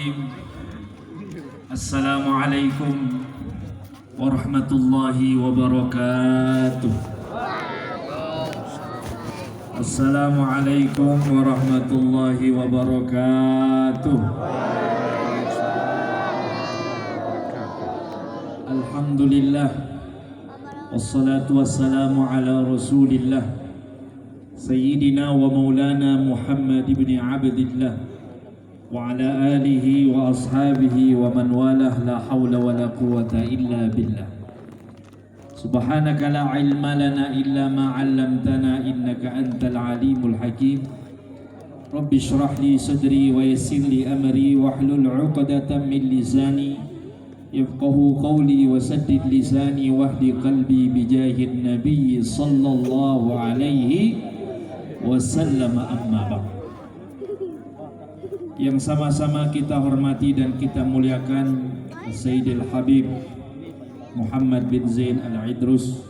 Bismillahirrahmanirrahim. Assalamualaikum warahmatullahi wabarakatuh. Assalamualaikum warahmatullahi wabarakatuh. Alhamdulillah, wassalatu wassalamu ala rasulillah Sayyidina wa maulana Muhammad ibn Abdillah wa ala alihi wa ashabihi wa man walah, la hawla wa la quwwata illa billah. Subhanaka la ilma lana illa ma 'allamtana innaka antal alimul hakim. Rabbi shrah li sadri wa yassir li amri wahlul 'uqdatam min lisani yafqahu qawli wa saddid lisani wahdi qalbi bijahin nabiy sallallahu alaihi wasallam, amma ba'd. Yang sama-sama kita hormati dan kita muliakan Sayyidil Habib Muhammad bin Zain Al-Idrus,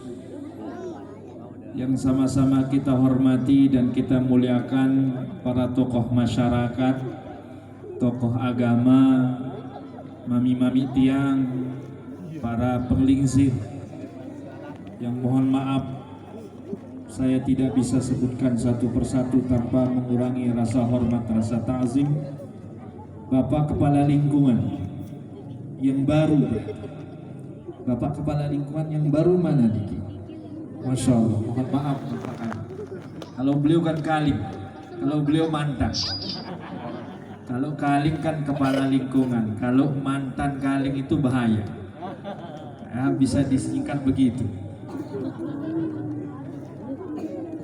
yang sama-sama kita hormati dan kita muliakan para tokoh masyarakat, tokoh agama, mami-mami tiang, para penglingsir, yang mohon maaf saya tidak bisa sebutkan satu persatu tanpa mengurangi rasa hormat, rasa ta'zim. Bapak Kepala Lingkungan yang baru, Bapak Kepala Lingkungan yang baru mana Diki? Masya Allah, mohon maaf kalau beliau kan kaling, kalau beliau mantan. Kalau kaling kan kepala lingkungan, kalau mantan kaling itu bahaya ya, bisa disingkat begitu.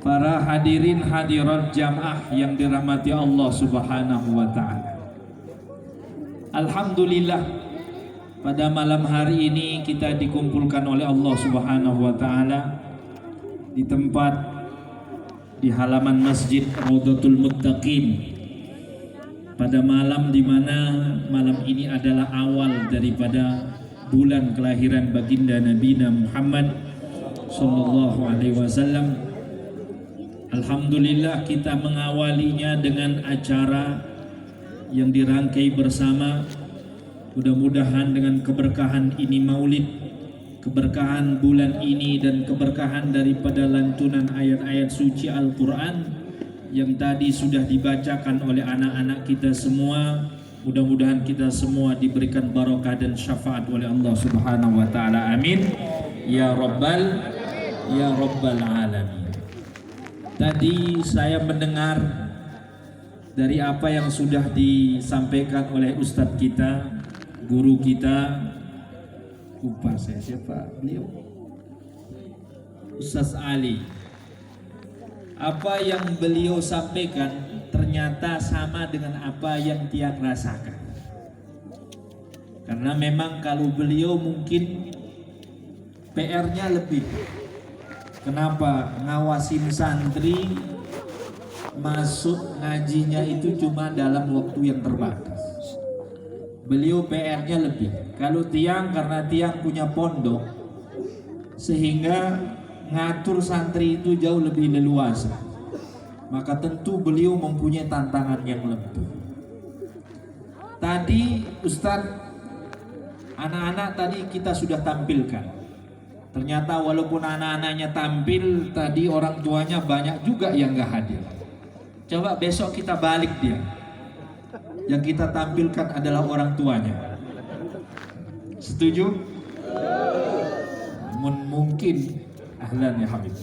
Para hadirin hadirat jamaah yang dirahmati Allah Subhanahu wa ta'ala, alhamdulillah pada malam hari ini kita dikumpulkan oleh Allah Subhanahu wa ta'ala di tempat, di halaman Masjid Raudhatul Muttaqin, pada malam di mana malam ini adalah awal daripada bulan kelahiran baginda Nabi Muhammad sallallahu alaihi wasallam. Alhamdulillah kita mengawalinya dengan acara yang dirangkai bersama. Mudah-mudahan dengan keberkahan ini maulid, keberkahan bulan ini dan keberkahan daripada lantunan ayat-ayat suci Al-Quran yang tadi sudah dibacakan oleh anak-anak kita semua, mudah-mudahan kita semua diberikan barakah dan syafaat oleh Allah Subhanahu wa ta'ala. Amin ya rabbal alamin. Tadi saya mendengar dari apa yang sudah disampaikan oleh Ustadz kita, guru kita, lupa saya siapa beliau, Ustadz Ali. Apa yang beliau sampaikan ternyata sama dengan apa yang Tiang rasakan. Karena memang kalau beliau mungkin PR-nya lebih. Kenapa? Ngawasin santri masuk ngajinya itu cuma dalam waktu yang terbatas. Beliau PR-nya lebih. Kalau Tiang, karena Tiang punya pondok, sehingga ngatur santri itu jauh lebih leluasa, maka tentu beliau mempunyai tantangan yang lebih. Tadi Ustadz, anak-anak tadi kita sudah tampilkan. Ternyata walaupun anak-anaknya tampil, tadi orang tuanya banyak juga yang gak hadir. Coba besok kita balik dia, yang kita tampilkan adalah orang tuanya. Setuju? Mungkin ahlan ya Habib.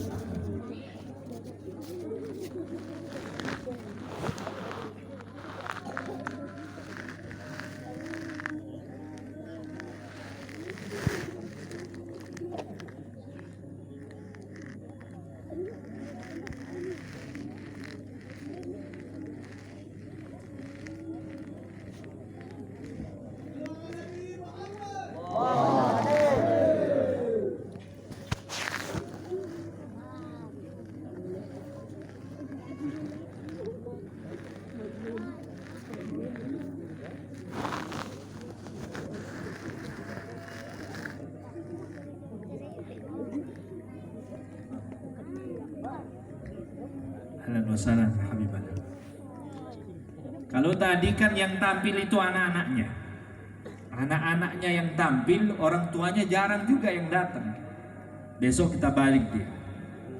Ahlan wa sahlan habibana. Kalau tadi kan yang tampil itu anak-anaknya. Anak-anaknya yang tampil, orang tuanya jarang juga yang datang. Besok kita balik dia.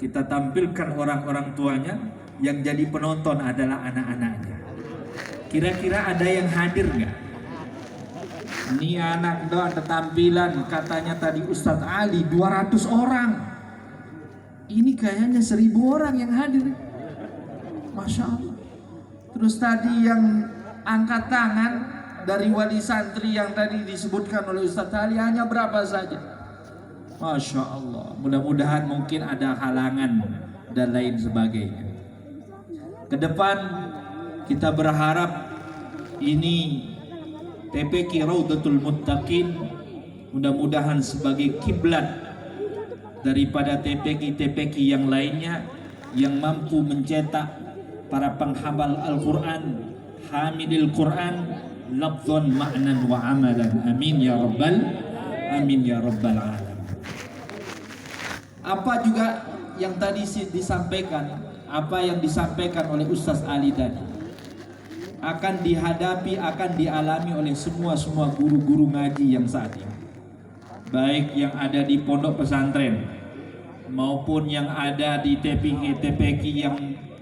Kita tampilkan orang-orang tuanya, yang jadi penonton adalah anak-anaknya. Kira-kira ada yang hadir nggak? Ini anak doa ada tampilan, katanya tadi Ustadz Ali 200 orang. Ini kayaknya 1000 orang yang hadir. Masya Allah. Terus tadi yang angkat tangan dari wali santri yang tadi disebutkan oleh Ustadz Ali hanya berapa saja? Masya Allah. Mudah-mudahan mungkin ada halangan dan lain sebagainya. Ke depan kita berharap ini TPQ Raudatul Muttaqin mudah-mudahan sebagai kiblat daripada TPQ yang lainnya yang mampu mencetak para penghafal Al-Quran, hamilil Quran, lafzan ma'nan wa amalan. Amin ya rabbal alamin. Apa juga yang tadi disampaikan, apa yang disampaikan oleh Ustaz Ali tadi akan dihadapi, akan dialami oleh semua guru-guru ngaji yang saat ini, baik yang ada di pondok pesantren maupun yang ada di TPQ yang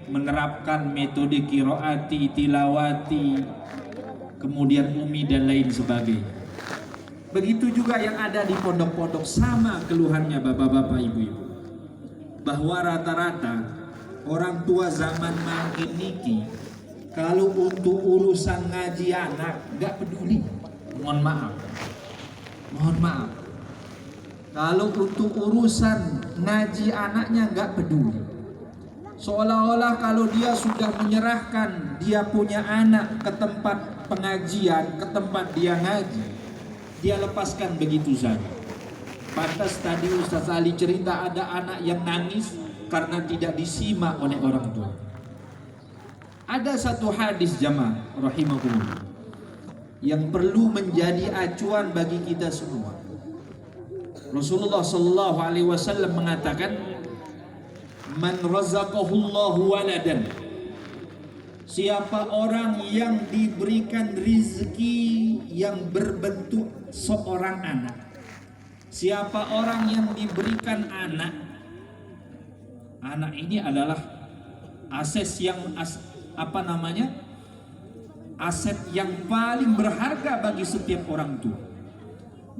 menerapkan metode qiraati, tilawati, kemudian umi dan lain sebagainya. Begitu juga yang ada di pondok-pondok, sama keluhannya bapak-bapak, ibu-ibu, bahwa rata-rata orang tua zaman makin niki kalau untuk urusan ngaji anak gak peduli. Mohon maaf. Kalau untuk urusan ngaji anaknya gak peduli. Seolah-olah kalau dia sudah menyerahkan dia punya anak ke tempat pengajian, ke tempat dia ngaji, dia lepaskan begitu saja. Pantas tadi Ustaz Ali cerita ada anak yang nangis karena tidak disimak oleh orang tua. Ada satu hadis jamaah rahimakumullah yang perlu menjadi acuan bagi kita semua. Rasulullah sallallahu alaihi wasallam mengatakan, man razaqahullahu waladan, siapa orang yang diberikan rizki yang berbentuk seorang anak, siapa orang yang diberikan anak ini adalah aset yang aset yang paling berharga bagi setiap orang tua.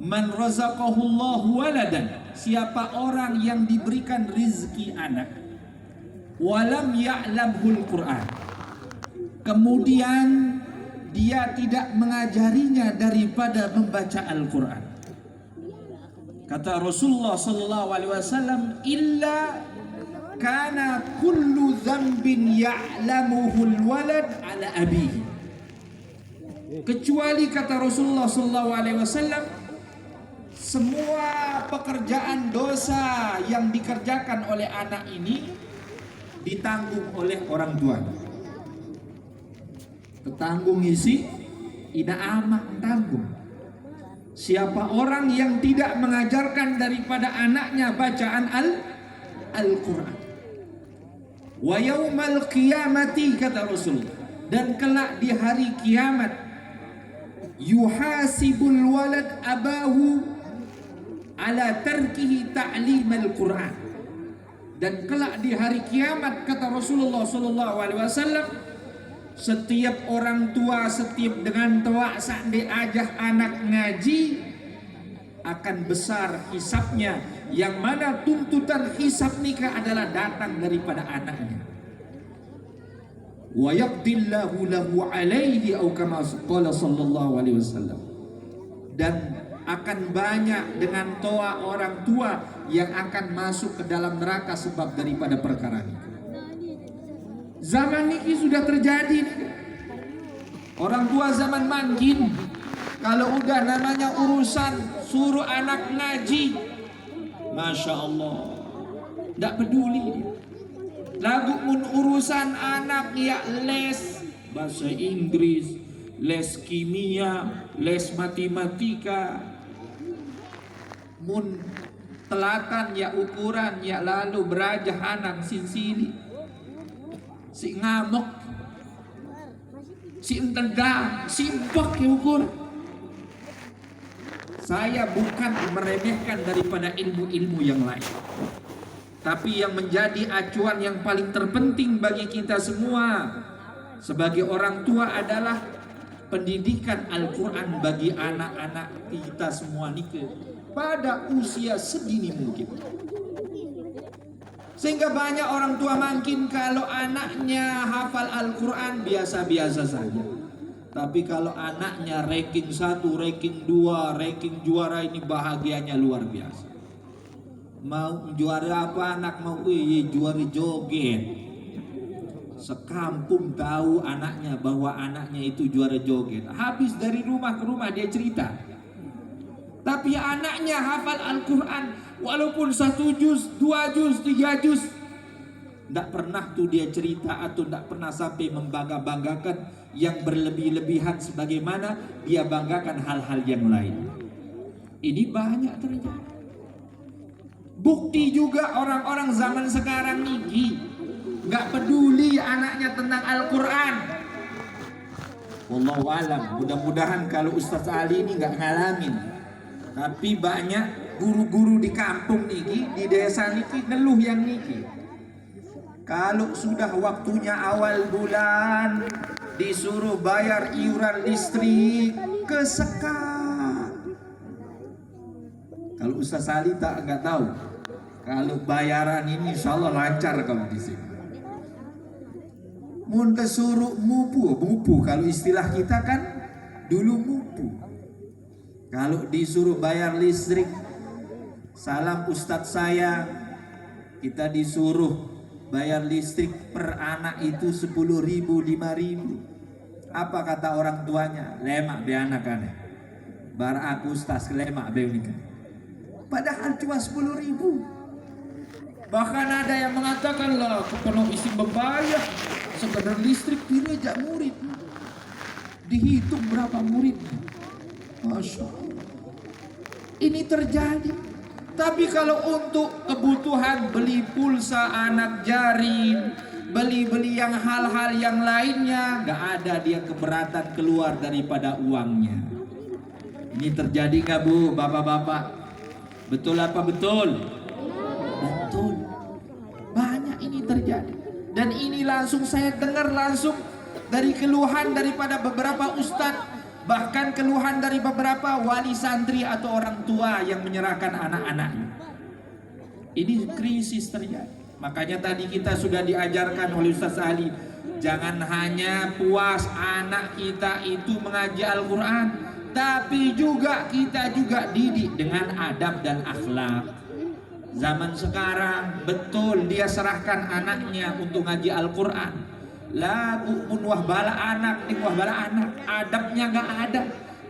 Man razaqahullahu waladan, siapa orang yang diberikan rizki anak, walam ya'lamhul Qur'an, kemudian dia tidak mengajarinya daripada membaca Al-Quran. Kata Rasulullah sallallahu alaihi wasallam, illa kana kullu dzambin ya'lamuhul walad ala abihi, kecuali kata Rasulullah sallallahu alaihi wasallam, semua pekerjaan dosa yang dikerjakan oleh anak ini ditanggung oleh orang tuanya. Ketanggung isi ina amak tanggung. Siapa orang yang tidak mengajarkan daripada anaknya bacaan Al-Quran, wa yaumal qiyamati, kata Rasul, dan kelak di hari kiamat, yuhasibul walad abahu ala tarkihi ta'limal Quran, dan kelak di hari kiamat, kata Rasulullah sallallahu alaihi wasallam, setiap orang tua, setiap dengan tua saat diajak anak ngaji, akan besar hisabnya, yang mana tuntutan hisab nikah adalah datang daripada anaknya. Wa yaqdillahu lahu alaihi au kama qala sallallahu alaihi wasallam, dan akan banyak dengan toa orang tua yang akan masuk ke dalam neraka sebab daripada perkara ini. Zaman ini sudah terjadi. Orang tua zaman makin, kalau udah namanya urusan suruh anak ngaji, Masya Allah, tidak peduli dia. Lagu pun urusan anak ya les bahasa Inggris, les kimia, les matematika, mun telatan ya ukuran ya, lalu berajah anak sinsili, si ngamuk, si entendang, si empok ya ukur. Saya bukan meremehkan daripada ilmu-ilmu yang lain, tapi yang menjadi acuan yang paling terpenting bagi kita semua sebagai orang tua adalah pendidikan Al-Quran bagi anak-anak kita semua nikah pada usia sedini mungkin. Sehingga banyak orang tua makin kalau anaknya hafal Al-Quran biasa-biasa saja. Tapi kalau anaknya ranking 1, ranking 2, ranking juara, ini bahagianya luar biasa. Mau juara apa anak mau? Juara joget. Sekampung tahu anaknya bahwa anaknya itu juara joget. Habis dari rumah ke rumah dia cerita. Tapi anaknya hafal Al-Quran walaupun 1 juz, 2 juz, 3 juz, tidak pernah tuh dia cerita atau tidak pernah sampai membangga-banggakan yang berlebih-lebihan sebagaimana dia banggakan hal-hal yang lain. Ini banyak terjadi. Bukti juga orang-orang zaman sekarang ini nggak peduli anaknya tentang Al-Quran. Wallahu alam, mudah-mudahan kalau Ustaz Ali ini nggak ngalamin. Tapi banyak guru-guru di kampung niki, di desa niki ngeluh yang niki. Kalau sudah waktunya awal bulan disuruh bayar iuran listrik kesekat. Kalau Ustaz Ali nggak tahu. Kalau bayaran ini insya Allah lancar kalau di sini. Mun kesuruh mupu kalau istilah kita kan dulu mupu. Kalau disuruh bayar listrik, salam Ustadz saya, kita disuruh bayar listrik per anak itu 10.000, 5.000. Apa kata orang tuanya? Lemak be anak aneh. Bar aku Ustadz lemak be unik. Padahal cuma 10.000. Bahkan ada yang mengatakan lah penuh isi membayar sekedar listrik ini aja murid. Dihitung berapa muridnya. Masya Allah. Ini terjadi. Tapi kalau untuk kebutuhan beli pulsa anak jaring, beli-beli yang hal-hal yang lainnya, gak ada dia keberatan keluar daripada uangnya. Ini terjadi gak Bu, bapak-bapak? Betul apa betul? Betul. Banyak ini terjadi. Dan ini langsung saya dengar langsung dari keluhan daripada beberapa ustadz, bahkan keluhan dari beberapa wali santri atau orang tua yang menyerahkan anak-anaknya. Ini krisis terjadi. Makanya tadi kita sudah diajarkan oleh Ustaz Ali, jangan hanya puas anak kita itu mengaji Al-Quran, tapi juga kita juga didik dengan adab dan akhlak. Zaman sekarang betul dia serahkan anaknya untuk ngaji Al-Quran, lagu wah bala anak, wah bala anak, adabnya nggak ada.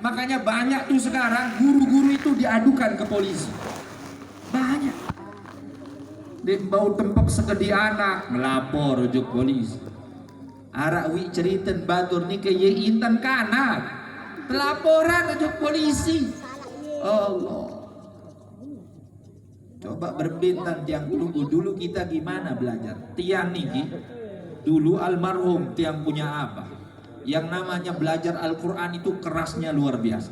Makanya banyak tuh sekarang guru-guru itu diadukan ke polisi. Banyak. Dia bau tempek segede anak, melapor ujuk polisi. Arak wi ceriten batur nih ke ye intan kanak, pelaporan ujuk polisi. Allah. Coba berbintang tiang dulu kita gimana belajar. Tiang niki dulu almarhum tiang punya apa? Yang namanya belajar Al-Quran itu kerasnya luar biasa.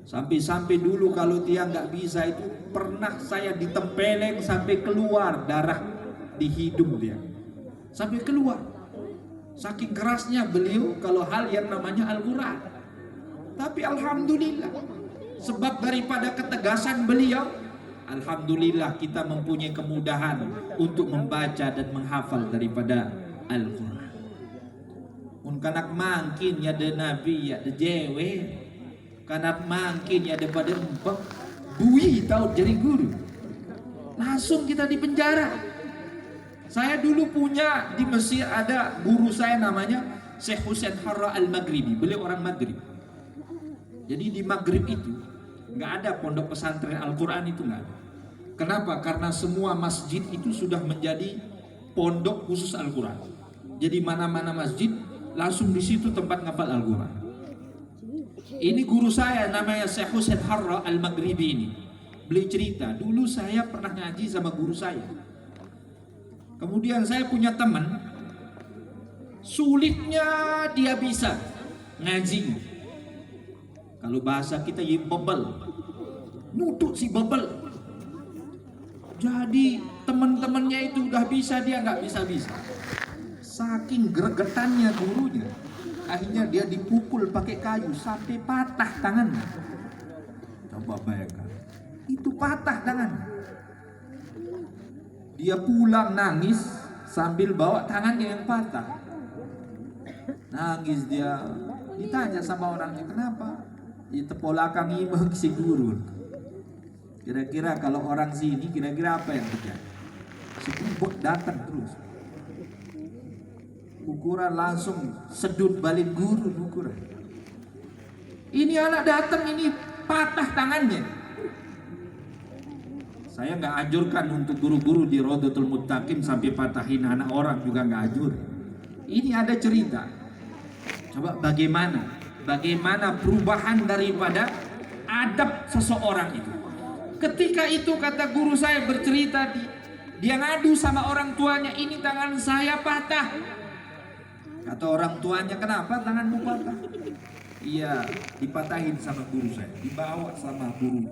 Sampai-sampai dulu kalau tiang nggak bisa itu pernah saya ditempeleng sampai keluar darah di hidung dia. Sampai keluar. Saking kerasnya beliau kalau hal yang namanya Al-Quran. Tapi alhamdulillah sebab daripada ketegasan beliau, alhamdulillah kita mempunyai kemudahan untuk membaca dan menghafal daripada Al-Quran. Un kanak mangkin ya de nabi ya de jewe, kanak mangkin ya de pada empek, bui tahu jadi guru. Langsung kita di penjara. Saya dulu punya di Mesir ada guru saya namanya Syekh Husain Harra Al-Maghribi. Beliau orang Maghrib. Jadi di Maghrib itu nggak ada pondok pesantren Al-Quran, itu nggak ada. Kenapa? Karena semua masjid itu sudah menjadi pondok khusus Al-Quran. Jadi mana-mana masjid langsung di situ tempat ngafal Al-Quran. Ini guru saya namanya Syekh Husain Harra Al-Maghribi ini. Beliau cerita, dulu saya pernah ngaji sama guru saya. Kemudian saya punya teman, sulitnya dia bisa ngaji. Kalau bahasa kita bebel, nuduk si bebel. Jadi teman-temannya itu udah bisa, dia nggak bisa-bisa. Saking gregetannya gurunya, akhirnya dia dipukul pakai kayu sampai patah tangannya. Coba bayangkan, itu patah tangannya. Dia pulang nangis sambil bawa tangannya yang patah. Nangis dia, ditanya sama orangnya, kenapa? Itu polakang imam si guru. Kira-kira kalau orang sini, kira-kira apa yang terjadi? Si kubuk datang terus. Ukuran langsung sedut balik guru ukuran. Ini anak datang, ini patah tangannya. Saya nggak anjurkan untuk guru-guru di Rodotul Muttaqin sampai patahin anak orang, juga nggak anjur. Ini ada cerita. Coba bagaimana perubahan daripada adab seseorang itu. Ketika itu kata guru saya bercerita, dia ngadu sama orang tuanya, ini tangan saya patah. Kata orang tuanya, kenapa tanganmu patah? Iya, dipatahin sama guru saya, dibawa sama guru,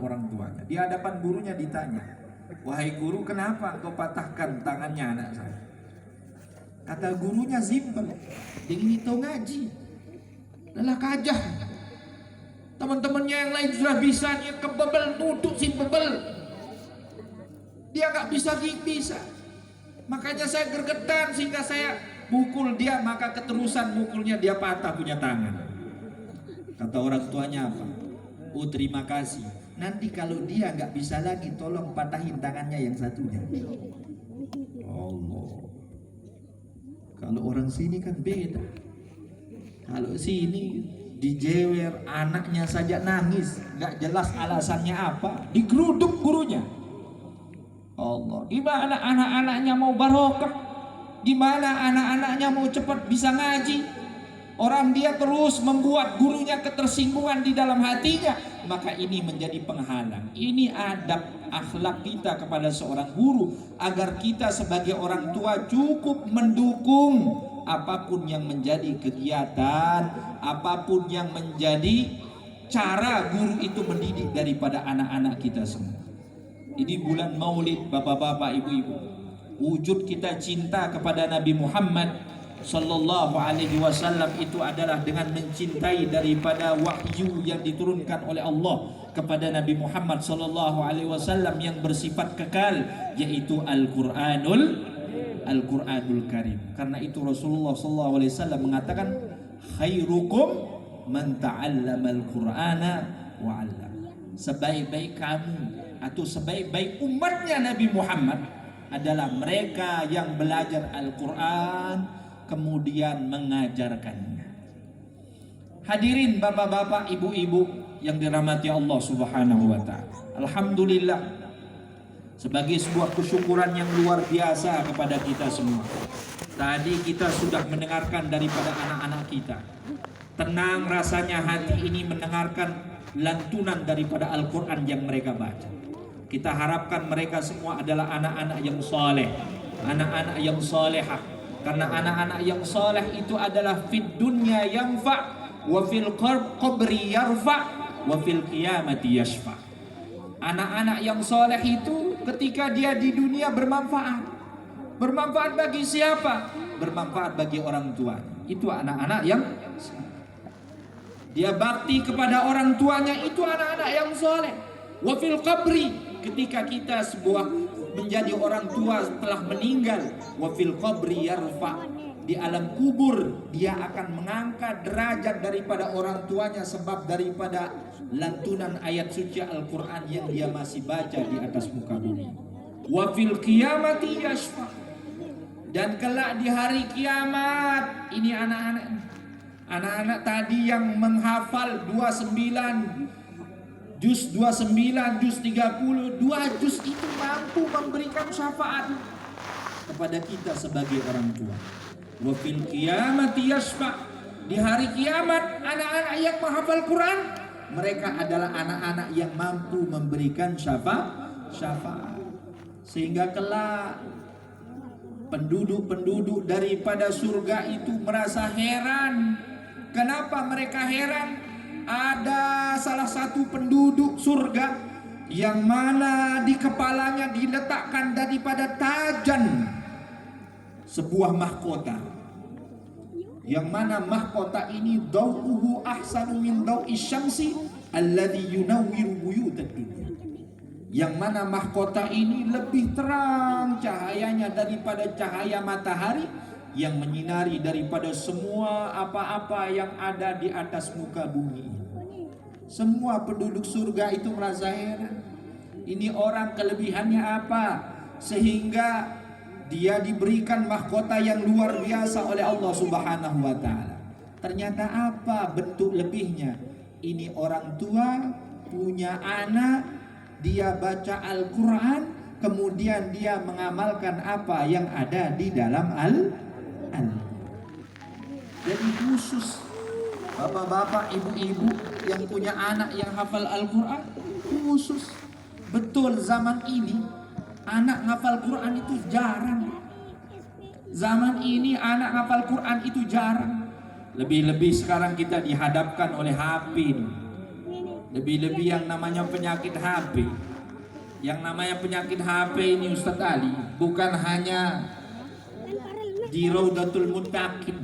orang tuanya. Di hadapan gurunya ditanya, wahai guru, kenapa kau patahkan tangannya anak saya? Kata gurunya simpel, dia ini tahu ngaji, lelah kajah. Teman-temannya yang lain sudah bisa, dia kebebel, nuduk si bebel. Dia nggak bisa. Makanya saya gergetan sehingga saya mukul dia, maka keterusan mukulnya dia patah punya tangan. Kata orang tuanya apa? Oh, terima kasih. Nanti kalau dia nggak bisa lagi, tolong patahin tangannya yang satunya. Allah. Kalau orang sini kan beda. Kalau sini dijewer, anaknya saja nangis, nggak jelas alasannya apa, digeruduk gurunya. Allah, gimana anak-anaknya mau barokah? Gimana anak-anaknya mau cepat bisa ngaji? Orang dia terus membuat gurunya ketersinggungan di dalam hatinya, maka ini menjadi penghalang. Ini adab akhlak kita kepada seorang guru, agar kita sebagai orang tua cukup mendukung apapun yang menjadi kegiatan, apapun yang menjadi cara guru itu mendidik daripada anak-anak kita semua. Ini bulan Maulid, bapak-bapak, ibu-ibu, wujud kita cinta kepada Nabi Muhammad Sallallahu Alaihi Wasallam itu adalah dengan mencintai daripada wahyu yang diturunkan oleh Allah kepada Nabi Muhammad Sallallahu Alaihi Wasallam yang bersifat kekal, yaitu Al-Quranul Karim. Karena itu Rasulullah Sallallahu Alaihi Wasallam mengatakan, khairukum man ta'allama al-Qur'ana wa 'allam. Sebaik-baik kamu atau sebaik-baik umatnya Nabi Muhammad adalah mereka yang belajar Al-Quran kemudian mengajarkannya. Hadirin bapak-bapak, ibu-ibu yang dirahmati Allah Subhanahu wa taala. Alhamdulillah, sebagai sebuah kesyukuran yang luar biasa kepada kita semua. Tadi kita sudah mendengarkan daripada anak-anak kita. Tenang rasanya hati ini mendengarkan lantunan daripada Al-Quran yang mereka baca. Kita harapkan mereka semua adalah anak-anak yang saleh, anak-anak yang salehah. Karena anak-anak yang saleh itu adalah fid dunya yanfa wa fil qabri yarfa wa fil qiyamati yashfa. Anak-anak yang saleh itu ketika dia di dunia bermanfaat. Bermanfaat bagi siapa? Bermanfaat bagi orang tua. Itu anak-anak yang dia bakti kepada orang tuanya, itu anak-anak yang saleh. Wa fil qabri, ketika kita sebuah menjadi orang tua telah meninggal, wa fil qabri yarfa, di alam kubur dia akan mengangkat derajat daripada orang tuanya sebab daripada lantunan ayat suci Al-Quran yang dia masih baca di atas muka bumi. Wa fil qiyamati yashfa, dan kelak di hari kiamat ini anak-anak tadi yang menghafal 29 juz 29, juz 30, 2 juz itu mampu memberikan syafaat kepada kita sebagai orang tua. Wa fil qiyamati yashfa, di hari kiamat anak-anak yang menghafal Quran, mereka adalah anak-anak yang mampu memberikan syafaat. Sehingga kelak Penduduk-penduduk daripada surga itu merasa heran. Kenapa mereka heran? Ada salah satu penduduk surga yang mana di kepalanya diletakkan daripada tajan sebuah mahkota, yang mana mahkota ini dau'uhu ahsanu min dau'i syamsi alladhi yunawwiru buyutad dunya, yang mana mahkota ini lebih terang cahayanya daripada cahaya matahari yang menyinari daripada semua apa-apa yang ada di atas muka bumi. Semua penduduk surga itu merasa heran, ini orang kelebihannya apa sehingga dia diberikan mahkota yang luar biasa oleh Allah Subhanahu wa taala. Ternyata apa bentuk lebihnya? Ini orang tua punya anak, dia baca Al-Quran, kemudian dia mengamalkan apa yang ada di dalam Al-Quran. Jadi khusus bapak-bapak, ibu-ibu yang punya anak yang hafal Al-Quran, khusus. Betul zaman ini anak hafal Quran itu jarang. Zaman ini anak hafal Quran itu jarang. Lebih-lebih sekarang kita dihadapkan oleh HP. Lebih-lebih yang namanya penyakit HP. Yang namanya penyakit HP ini Ustadz Ali bukan hanya di Raudatul Muttaqin,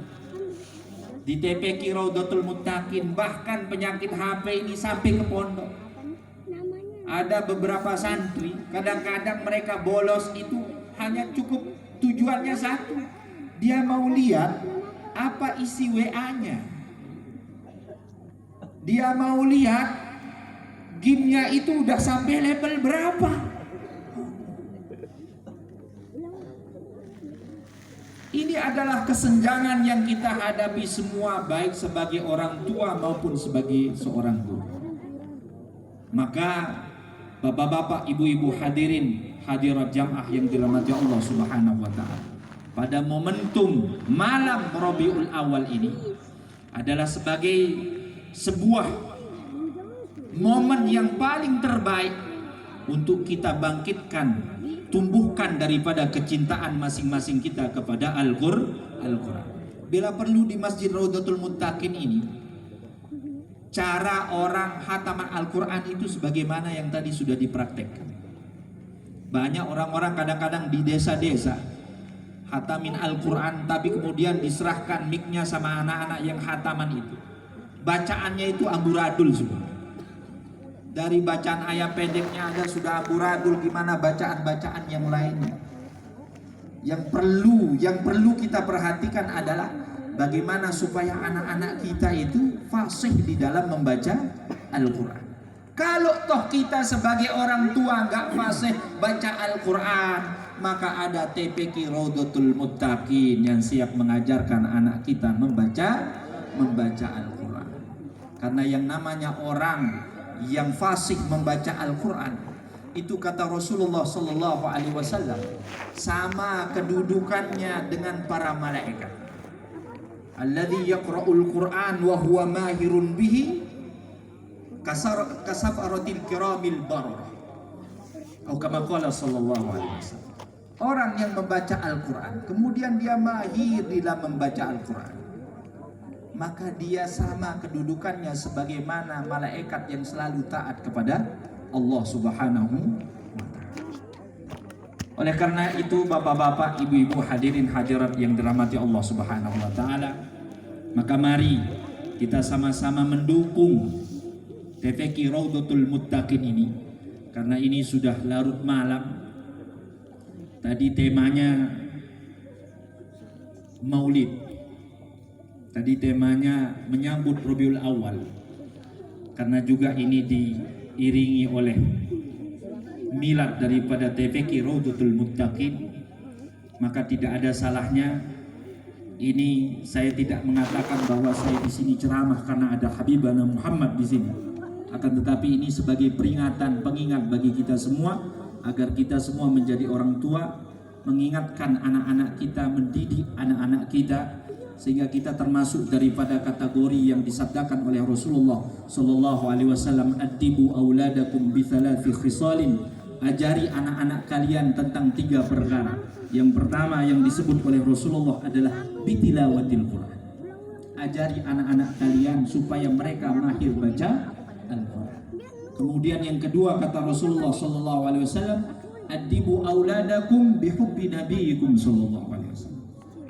di TPQ Raudatul Muttaqin, bahkan penyakit HP ini sampai ke pondok. Ada beberapa santri kadang-kadang mereka bolos itu hanya cukup tujuannya satu, dia mau lihat apa isi WA-nya, dia mau lihat game-nya itu udah sampai level berapa. Ini adalah kesenjangan yang kita hadapi semua, baik sebagai orang tua maupun sebagai seorang guru. Maka bapak-bapak, ibu-ibu hadirin hadirat jamaah yang dirahmati Allah Subhanahu wa taala, pada momentum malam Rabiul Awal ini adalah sebagai sebuah momen yang paling terbaik untuk kita bangkitkan, tumbuhkan daripada kecintaan masing-masing kita kepada Al-Quran. Bila perlu di Masjid Raudatul Muttaqin ini, cara orang hataman Al-Quran itu sebagaimana yang tadi sudah dipraktekkan. Banyak orang-orang kadang-kadang di desa-desa hatamin Al-Quran, tapi kemudian diserahkan mic-nya sama anak-anak yang hataman itu. Bacaannya itu amburadul semua. Dari bacaan ayat pendeknya ada sudah amburadul, gimana bacaan-bacaan yang lainnya. Yang perlu kita perhatikan adalah bagaimana supaya anak-anak kita itu fasih di dalam membaca Al-Quran. Kalau toh kita sebagai orang tua nggak fasih baca Al-Quran, maka ada TPQ Raudatul Muttaqin yang siap mengajarkan anak kita membaca Al-Quran. Karena yang namanya orang yang fasih membaca Al-Quran itu, kata Rasulullah Sallallahu Alaihi Wasallam, sama kedudukannya dengan para malaikat. Alladhi yaqra'ul Qur'an wa huwa mahirun bihi kasafaratil kiramil bararah. Atau kama qala sallallahu alaihi wasallam. Orang yang membaca Al-Qur'an kemudian dia mahir dalam membaca Al-Qur'an, maka dia sama kedudukannya sebagaimana malaikat yang selalu taat kepada Allah Subhanahu wa taala. Oleh karena itu, bapak-bapak, ibu-ibu hadirin hadirat yang dirahmati Allah Subhanahu wa taala, maka mari kita sama-sama mendukung TPQ Raudatul Muttaqin ini, karena ini sudah larut malam. Tadi temanya Maulid. Tadi temanya menyambut Rabiul Awal. Karena juga ini diiringi oleh milad daripada TPQ Raudatul Muttaqin, maka tidak ada salahnya ini saya tidak mengatakan bahwa saya di sini ceramah karena ada Habibana Muhammad di sini. Akan tetapi ini sebagai peringatan, pengingat bagi kita semua agar kita semua menjadi orang tua, mengingatkan anak-anak kita, mendidik anak-anak kita, sehingga kita termasuk daripada kategori yang disabdakan oleh Rasulullah Sallallahu Alaihi Wasallam, adibu auladakum bi thalathi khisalin, ajari anak-anak kalian tentang 3 perkara. Yang pertama yang disebut oleh Rasulullah adalah bitilawatil Quran. Ajari anak-anak kalian supaya mereka mahir baca Al-Quran. Kemudian yang kedua kata Rasulullah sallallahu alaihi wasallam, adibu auladakum bihubbi nabiyikum sallallahu alaihi wasallam.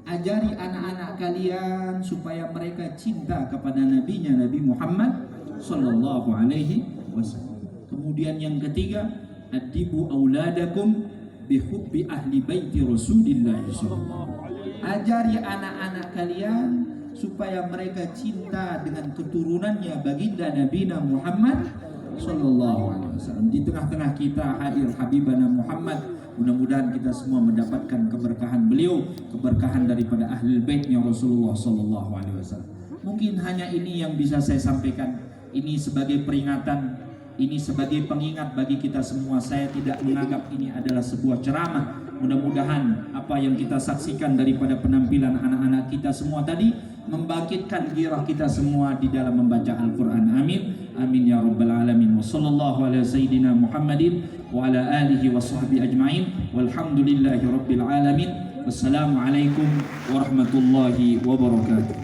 Ajari anak-anak kalian supaya mereka cinta kepada nabinya Nabi Muhammad sallallahu alaihi wasallam. Kemudian yang ketiga, adibu auladakum bihubbi ahli baiti Rasulillah sallallahu alaihi wasallam. Ajari anak-anak kalian supaya mereka cinta dengan keturunannya baginda Nabi Muhammad sallallahu alaihi wasallam. Di tengah-tengah kita hadir Habibana Muhammad. Mudah-mudahan kita semua mendapatkan keberkahan beliau, keberkahan daripada ahli baitnya Rasulullah sallallahu alaihi wasallam. Mungkin hanya ini yang bisa saya sampaikan. Ini sebagai peringatan, ini sebagai pengingat bagi kita semua. Saya tidak menganggap ini adalah sebuah ceramah. Mudah-mudahan apa yang kita saksikan daripada penampilan anak-anak kita semua tadi membangkitkan gairah kita semua di dalam membaca Al-Quran. Amin. Amin ya rabbal alamin. Wa sallallahu ala sayyidina Muhammadin wa ala alihi wa sahbihi ajma'in. Walhamdulillahi rabbil alamin. Wassalamualaikum warahmatullahi wabarakatuh.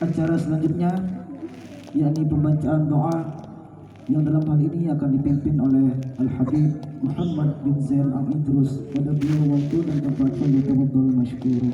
Acara selanjutnya yakni pembacaan doa yang dalam hal ini akan dipimpin oleh Al-Habib Muhammad bin Zain Al-Idrus. Pada beliau waktu dan tempat falyatafaddal masykur.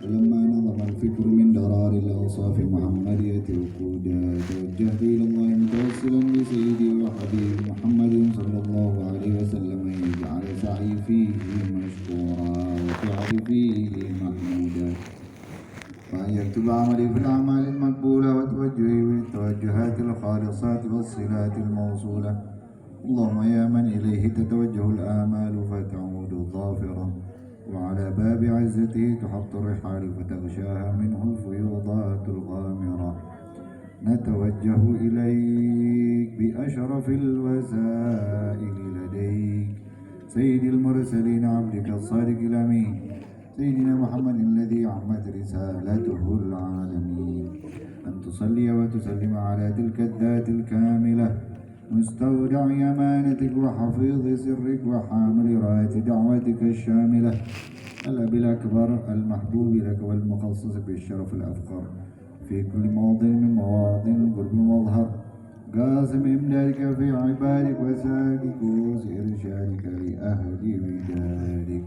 فلما نظم الفكر من درار الأوصاف محمدية وقودا توجهت إلى الله متوسلا بسيدي وحبيبي محمد صلى الله عليه وسلم أن يجعل سعي فيه مشكورا وفعلي فيه محمودا وأن يكتب عملي في الأعمال المقبولة وتوجهي بالتوجهات الخالصات والصلات الموصولة. اللهم يا من إليه تتوجه الآمال فتعود ظافرة، وعلى باب عزته تحط الرحال فتغشاها منه الفيوضات الغامرة. نتوجه إليك بأشرف الوسائل لديك سيد المرسلين عبدك الصادق الأمين سيدنا محمد الذي عمت رسالته العالمين، أن تصلي وتسلم على تلك الذات الكاملة مستودع أمانتك وحفيظ سرك وحامل راية دعوتك الشاملة، الأب الأكبر المحبوب لك والمخصص بالشرف الأفخر في كل موضع من مواطن القرب مظهر، قاسم إمدادك في عبادك وسادك وإرشادك لأهل ودادك،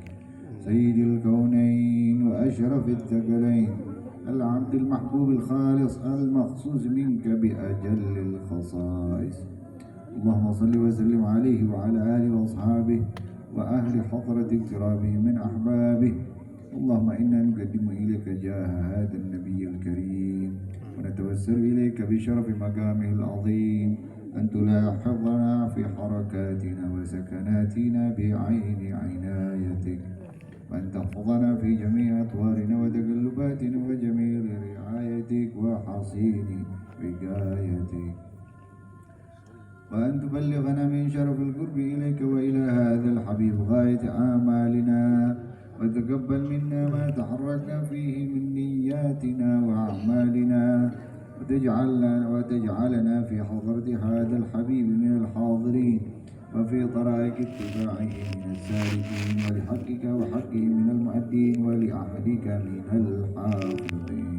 سيد الكونين وأشرف الثقلين، العبد المحبوب الخالص المخصوص منك بأجل الخصائص. اللهم صل وسلم عليه وعلى آله وأصحابه وأهل حضرة اقترابه من أحبابه. اللهم إنا نقدم إليك جاه هذا النبي الكريم ونتوسل إليك بشرف مقامه العظيم أن تلاحظنا في حركاتنا وسكناتنا بعين عنايتك، وأن تحفظنا في جميع أطوارنا وتقلباتنا وجميل رعايتك وحصين وقايتك، وأن تبلغنا من شرف القرب إليك وإلى هذا الحبيب غاية آمالنا، وتقبل منا ما تحركنا فيه من نياتنا وأعمالنا، وتجعلنا في حضرة هذا الحبيب من الحاضرين، وفي طرائق اتباعه من السالكين، ولحقك وحقه من المؤدين، ولعهدك من الحافظين.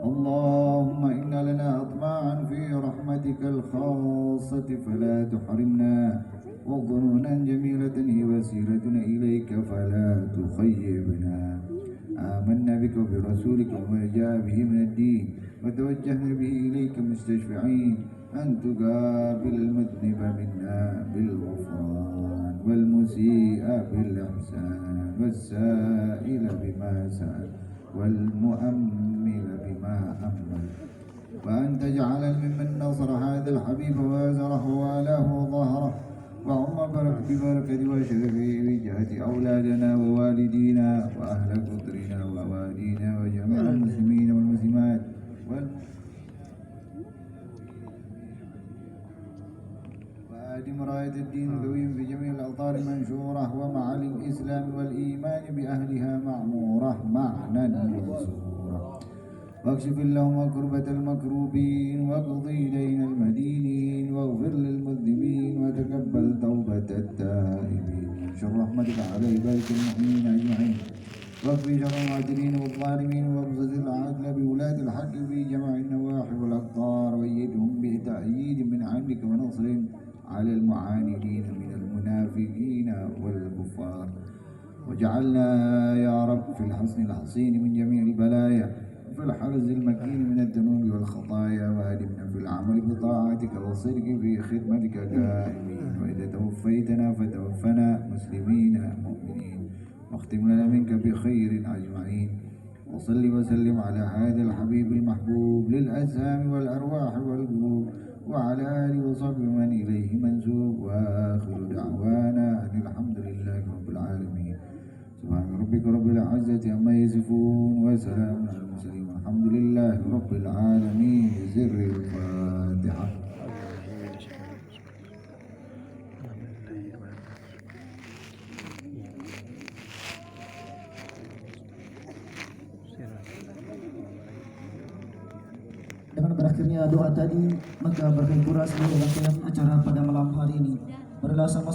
اللهم إن لنا أطماعا في رحمتك الخاصة فلا تحرمنا، وظنونا جميلة هي وسيلتنا إليك فلا تخيبنا. آمنا بك وبرسولك وما جاء به من الدين، وتوجهنا به إليك مستشفعين أن تقابل المذنب منا بالغفران، والمسيء بالإحسان، والسائل بما سأل، والمؤمل بما أمل، وأن تجعل ممن نصر هذا الحبيب وازره والاه وظهره وعم ببركة وشرفه بجهة أولادنا ووالدينا وأهل قدرنا ووالينا وجميع المسلمين والمسلمات وآدم راية الدين القويم في جميع الأوطان منشورة ومعالي الإسلام والإيمان بأهلها معمورة معنى منصورة واكشف اللهم كربة المكروبين واقضي دين المدينين واغفر للمذنبين وتقبل توبة التائبين انشر رحمتك على عبادك المؤمنين أجمعين واكفي شر المعتدين والظالمين وابسط العدل بولاة الحق في جميع النواحي والأقطار وأيدهم بتأييد من عندك ونصر على المعاندين من المنافقين والكفار وجعلنا يا رب في الحصن الحصين من جميع البلايا وفي الحرز المكين من الذنوب والخطايا وأدمنا في العمل بطاعتك والصدق في خدمتك دائمين وإذا توفيتنا فتوفنا مسلمين مؤمنين واختم لنا منك بخير أجمعين وصل وسلم على هذا الحبيب المحبوب للأجسام والأرواح والقلوب وعلى آله وصحبه من إليه منسوب وآخر دعوانا أن الحمد لله رب العالمين سبحان ربك رب العزة عما يصفون وسلام على المرسلين والحمد لله رب العالمين بسر الفاتحة. Dengan berakhirnya doa tadi, maka berkaitan seluruh rangkaian acara pada malam hari ini. Marilah sama